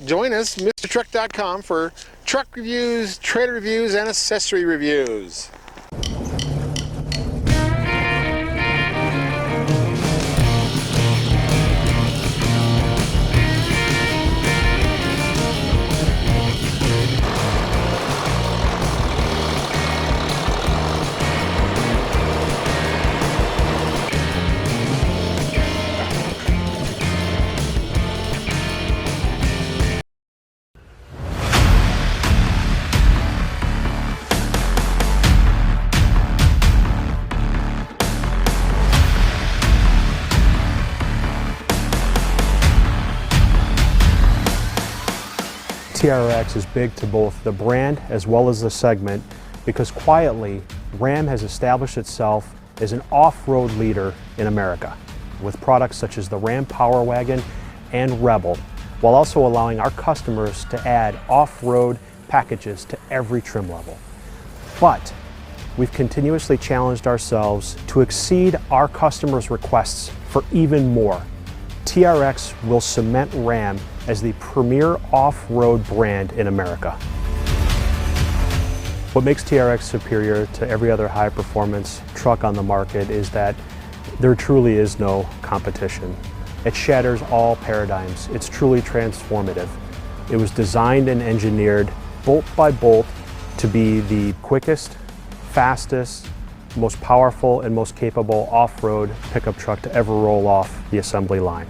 Join us, MrTruck.com, for truck reviews, trailer reviews, and accessory reviews. TRX is big to both the brand as well as the segment because quietly, Ram has established itself as an off-road leader in America with products such as the Ram Power Wagon and Rebel, while also allowing our customers to add off-road packages to every trim level. But we've continuously challenged ourselves to exceed our customers' requests for even more. TRX will cement Ram as the premier off-road brand in America. What makes TRX superior to every other high-performance truck on the market is that there truly is no competition. It shatters all paradigms. It's truly transformative. It was designed and engineered bolt by bolt to be the quickest, fastest, most powerful, and most capable off-road pickup truck to ever roll off the assembly line.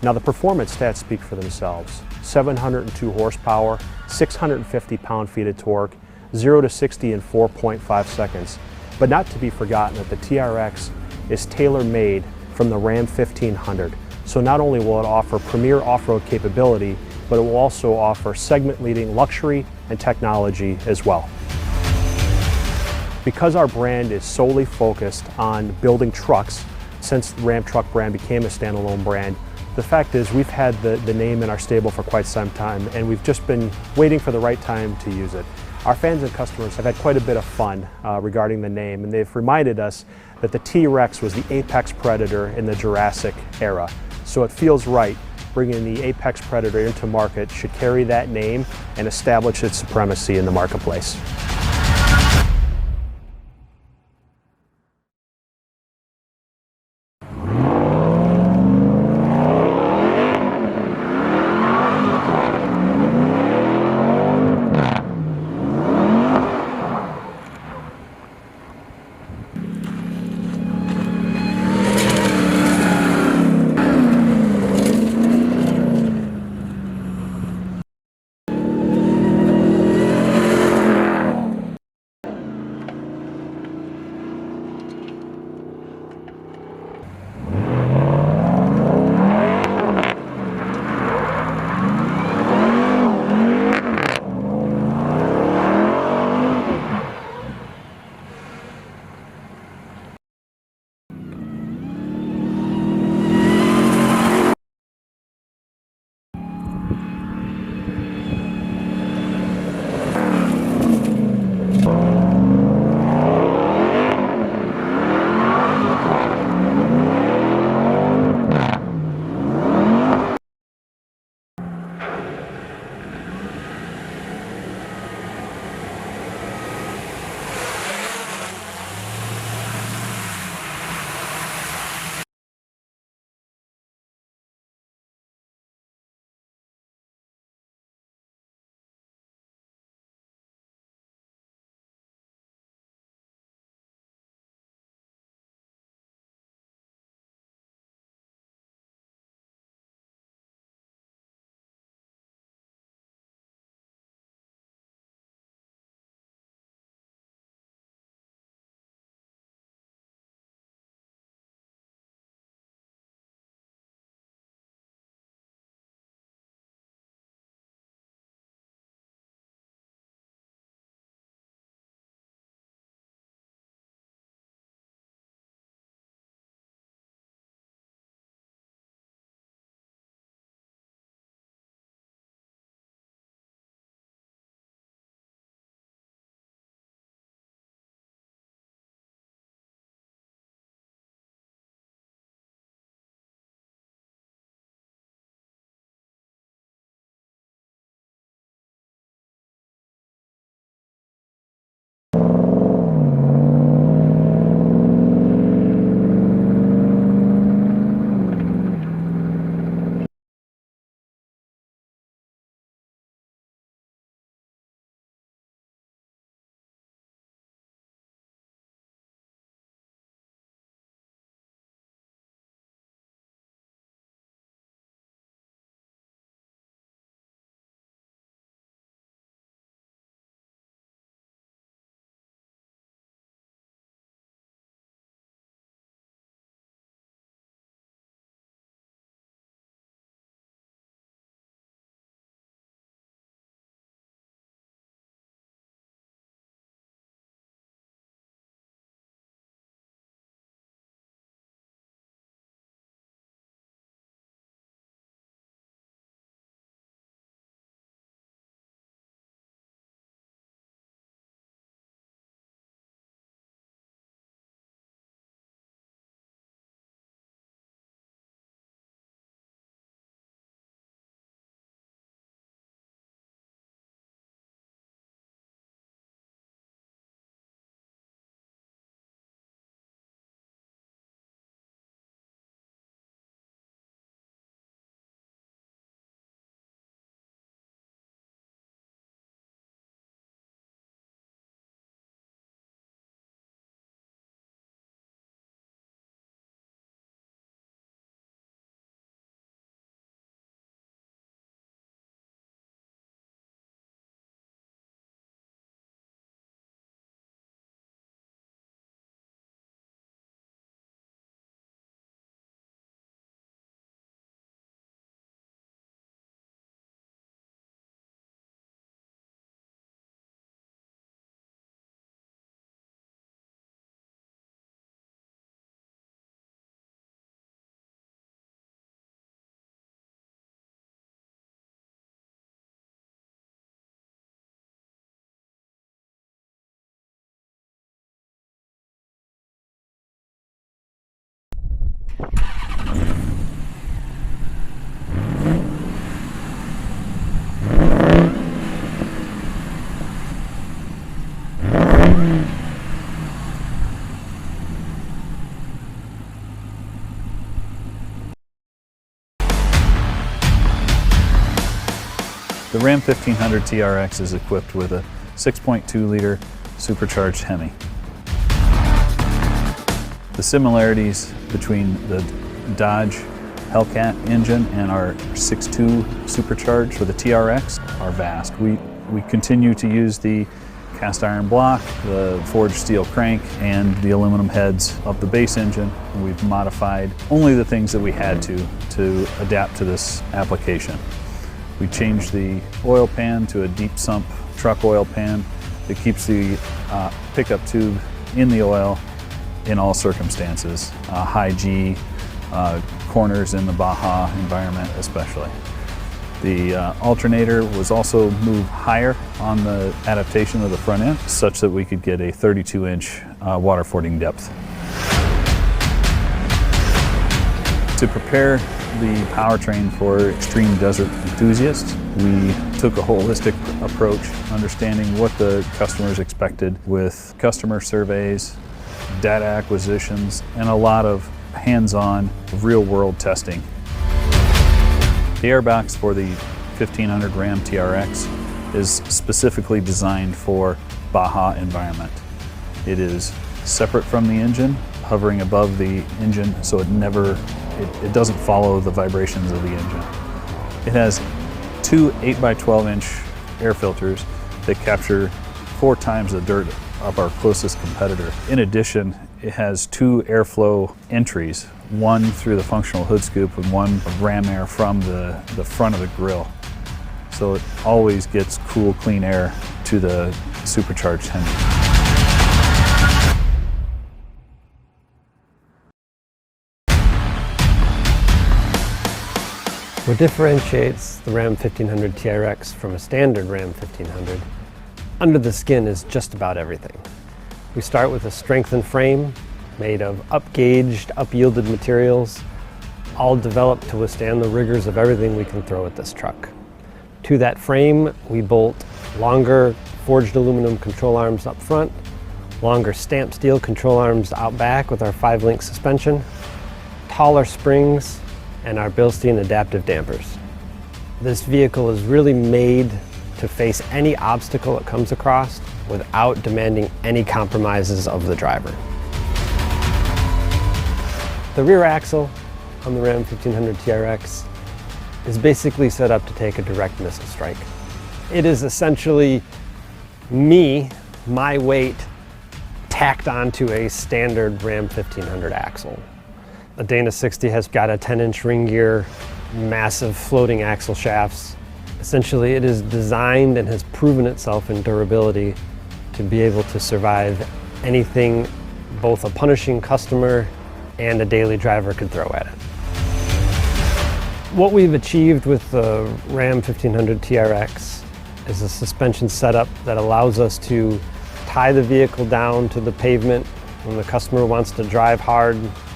Now the performance stats speak for themselves. 702 horsepower, 650 pound-feet of torque, 0 to 60 in 4.5 seconds. But not to be forgotten that the TRX is tailor-made from the Ram 1500. So not only will it offer premier off-road capability, but it will also offer segment-leading luxury and technology as well. Because our brand is solely focused on building trucks, since the Ram truck brand became a standalone brand, the fact is we've had the name in our stable for quite some time, and we've just been waiting for the right time to use it. Our fans and customers have had quite a bit of fun regarding the name, and they've reminded us that the T-Rex was the apex predator in the Jurassic era. So it feels right. Bringing the apex predator into market should carry that name and establish its supremacy in the marketplace. The Ram 1500 TRX is equipped with a 6.2 liter supercharged Hemi. The similarities between the Dodge Hellcat engine and our 6.2 supercharged for the TRX are vast. We continue to use the cast iron block, the forged steel crank, and the aluminum heads of the base engine. We've modified only the things that we had to adapt to this application. We changed the oil pan to a deep sump truck oil pan that keeps the pickup tube in the oil in all circumstances, high G, corners in the Baja environment especially. The alternator was also moved higher on the adaptation of the front end such that we could get a 32-inch water fording depth. To prepare the powertrain for extreme desert enthusiasts, we took a holistic approach, understanding what the customers expected with customer surveys, data acquisitions, and a lot of hands-on, real-world testing. The airbox for the 1500 Ram TRX is specifically designed for Baja environment. It is separate from the engine, hovering above the engine so it doesn't follow the vibrations of the engine. It has two 8x12-inch air filters that capture 4 times the dirt of our closest competitor. In addition, it has 2 airflow entries, one through the functional hood scoop and one of ram air from the front of the grille. So it always gets cool, clean air to the supercharged Hemi. What differentiates the Ram 1500 TRX from a standard Ram 1500 under the skin is just about everything. We start with a strengthened frame made of up-gauged, up-yielded materials, all developed to withstand the rigors of everything we can throw at this truck. To that frame, we bolt longer forged aluminum control arms up front, longer stamped steel control arms out back with our 5-link suspension, taller springs, and our Bilstein adaptive dampers. This vehicle is really made to face any obstacle it comes across without demanding any compromises of the driver. The rear axle on the Ram 1500 TRX is basically set up to take a direct missile strike. It is essentially my weight, tacked onto a standard Ram 1500 axle. The Dana 60 has got a 10-inch ring gear, massive floating axle shafts. Essentially, it is designed and has proven itself in durability to be able to survive anything both a punishing customer and a daily driver could throw at it. What we've achieved with the Ram 1500 TRX is a suspension setup that allows us to tie the vehicle down to the pavement when the customer wants to drive hard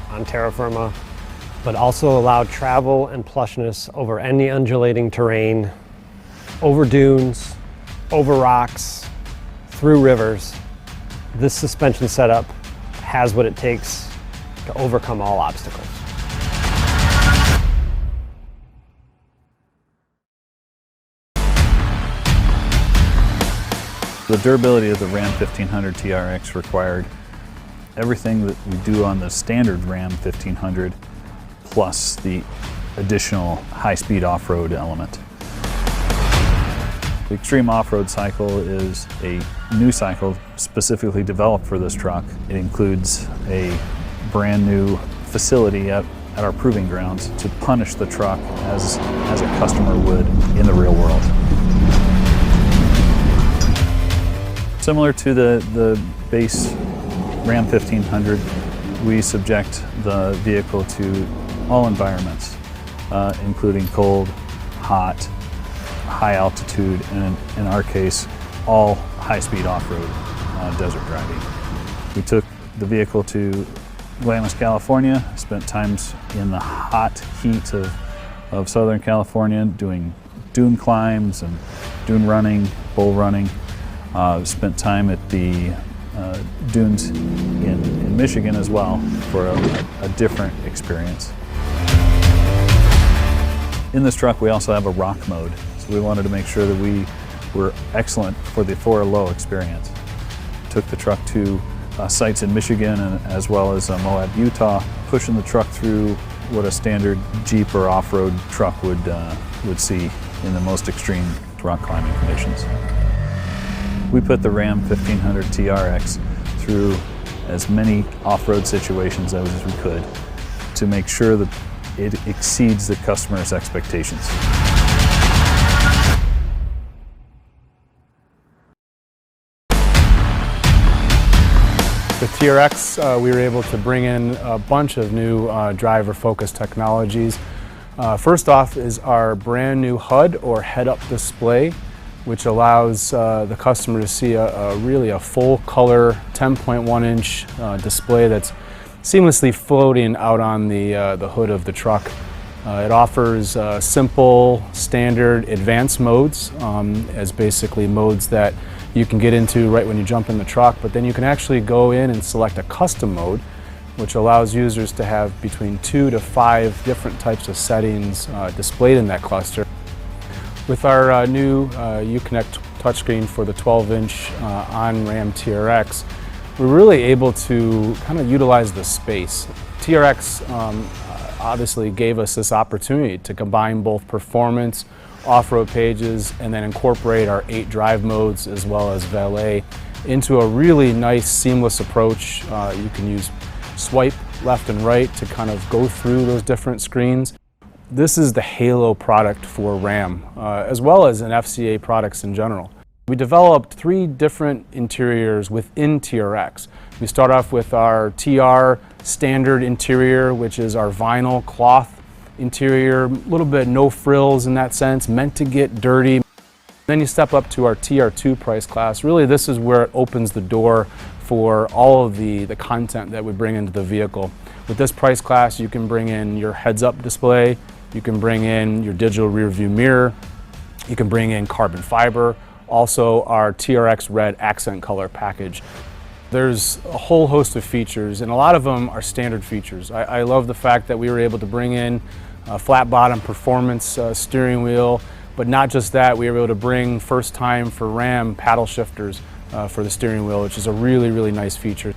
on terra firma, but also allow travel and plushness over any undulating terrain, over dunes, over rocks, through rivers. This suspension setup has what it takes to overcome all obstacles. The durability of the Ram 1500 TRX required everything that we do on the standard Ram 1500 plus the additional high-speed off-road element. The Extreme Off-Road cycle is a new cycle specifically developed for this truck. It includes a brand new facility at our proving grounds to punish the truck as a customer would in the real world. Similar to the base Ram 1500, we subject the vehicle to all environments, including cold, hot, high altitude, and in our case, all high-speed off-road desert driving. We took the vehicle to Glamis, California, spent times in the hot heat of Southern California doing dune climbs and dune running, bull running. Spent time at the dunes in Michigan as well for a different experience. In this truck we also have a rock mode, We wanted to make sure that we were excellent for a low experience. Took the truck to sites in Michigan and as well as Moab, Utah, pushing the truck through what a standard Jeep or off-road truck would see in the most extreme rock climbing conditions. We put the Ram 1500 TRX through as many off-road situations as we could to make sure that it exceeds the customer's expectations. With TRX, we were able to bring in a bunch of new driver-focused technologies. First off is our brand new HUD, or head-up display, which allows the customer to see really a full-color 10.1-inch display that's seamlessly floating out on the hood of the truck. It offers simple, standard, advanced modes as basically modes that you can get into right when you jump in the truck, but then you can actually go in and select a custom mode, which allows users to have between 2 to 5 different types of settings displayed in that cluster. With our new Gooseneck touchscreen for the 12-inch on Ram TRX, we're really able to kind of utilize the space. TRX obviously gave us this opportunity to combine both performance, off-road pages, and then incorporate our 8 drive modes as well as valet into a really nice seamless approach. You can use swipe left and right to kind of go through those different screens. This is the halo product for Ram, as well as in FCA products in general. We developed 3 different interiors within TRX. We start off with our TR standard interior, which is our vinyl cloth interior, a little bit no frills in that sense, meant to get dirty. Then you step up to our TR2 price class. Really, this is where it opens the door for all of the content that we bring into the vehicle. With this price class, you can bring in your heads-up display, you can bring in your digital rear view mirror, you can bring in carbon fiber, also our TRX red accent color package. There's a whole host of features, and a lot of them are standard features. I love the fact that we were able to bring in a flat bottom performance steering wheel, but not just that, we were able to bring first time for Ram paddle shifters for the steering wheel, which is a really, really nice feature.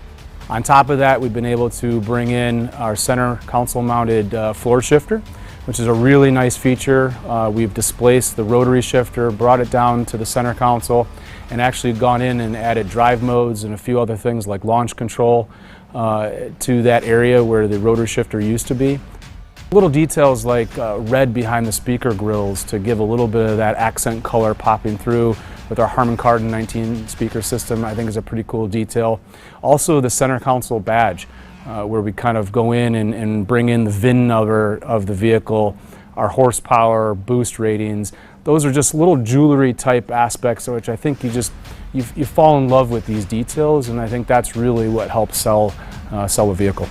On top of that, we've been able to bring in our center console mounted floor shifter, which is a really nice feature. We've displaced the rotary shifter, brought it down to the center console, and actually gone in and added drive modes and a few other things like launch control to that area where the rotary shifter used to be. Little details like red behind the speaker grills to give a little bit of that accent color popping through with our Harman Kardon 19 speaker system, I think is a pretty cool detail. Also the center console badge, where we kind of go in and bring in the VIN number of the vehicle, our horsepower, boost ratings. Those are just little jewelry type aspects which I think you fall in love with these details, and I think that's really what helps sell a vehicle.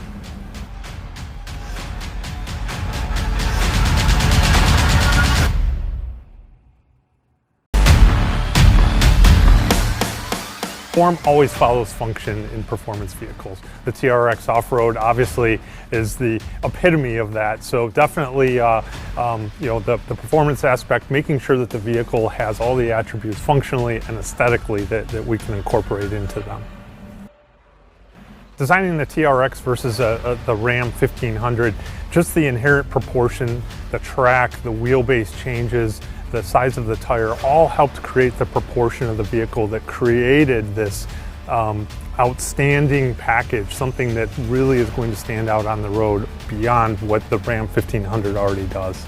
Form always follows function in performance vehicles. The TRX off-road obviously is the epitome of that. So definitely, the performance aspect, making sure that the vehicle has all the attributes functionally and aesthetically that we can incorporate into them. Designing the TRX versus the Ram 1500, just the inherent proportion, the track, the wheelbase changes, the size of the tire, all helped create the proportion of the vehicle that created this outstanding package, something that really is going to stand out on the road beyond what the Ram 1500 already does.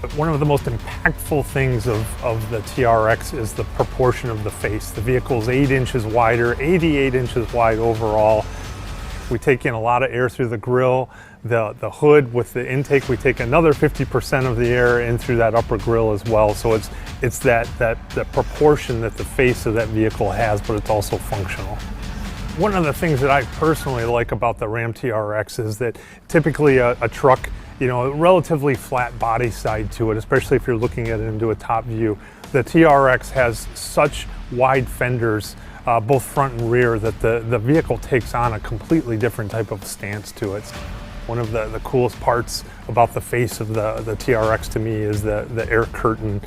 But one of the most impactful things of the TRX is the proportion of the face. The vehicle's 8 inches wider, 88 inches wide overall. We take in a lot of air through the grille. The hood with the intake, we take another 50% of the air in through that upper grille as well. So it's that proportion that the face of that vehicle has, but it's also functional. One of the things that I personally like about the Ram TRX is that typically a truck, a relatively flat body side to it, especially if you're looking at it into a top view. The TRX has such wide fenders, both front and rear, that the vehicle takes on a completely different type of stance to it. One of the coolest parts about the face of the TRX to me is the air curtain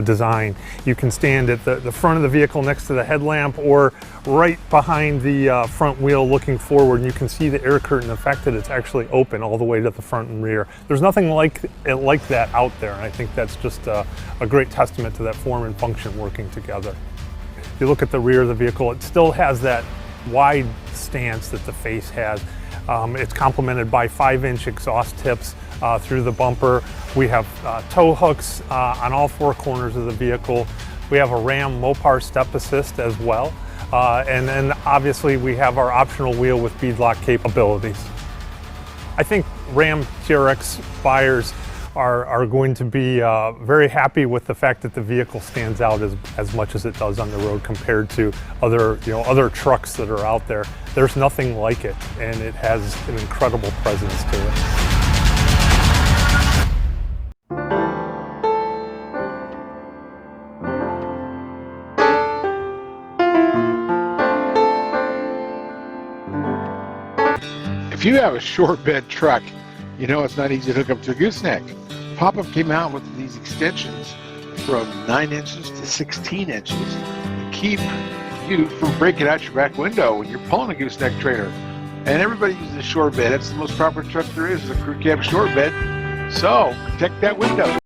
design. You can stand at the front of the vehicle next to the headlamp or right behind the front wheel looking forward, and you can see the air curtain, the fact that it's actually open all the way to the front and rear. There's nothing like that out there, and I think that's just a great testament to that form and function working together. If you look at the rear of the vehicle, it still has that wide stance that the face has. It's complemented by 5-inch exhaust tips through the bumper. We have tow hooks on all 4 corners of the vehicle. We have a Ram Mopar step assist as well. And then obviously we have our optional wheel with beadlock capabilities. I think Ram TRX buyers are going to be very happy with the fact that the vehicle stands out as much as it does on the road compared to other trucks that are out there. There's nothing like it, and it has an incredible presence to it. If you have a short bed truck, you know it's not easy to hook up to a gooseneck. Pop-Up came out with these extensions from 9 inches to 16 inches to keep you from breaking out your back window when you're pulling a gooseneck trailer. And everybody uses a short bed. That's the most proper truck there is a crew cab short bed. So protect that window.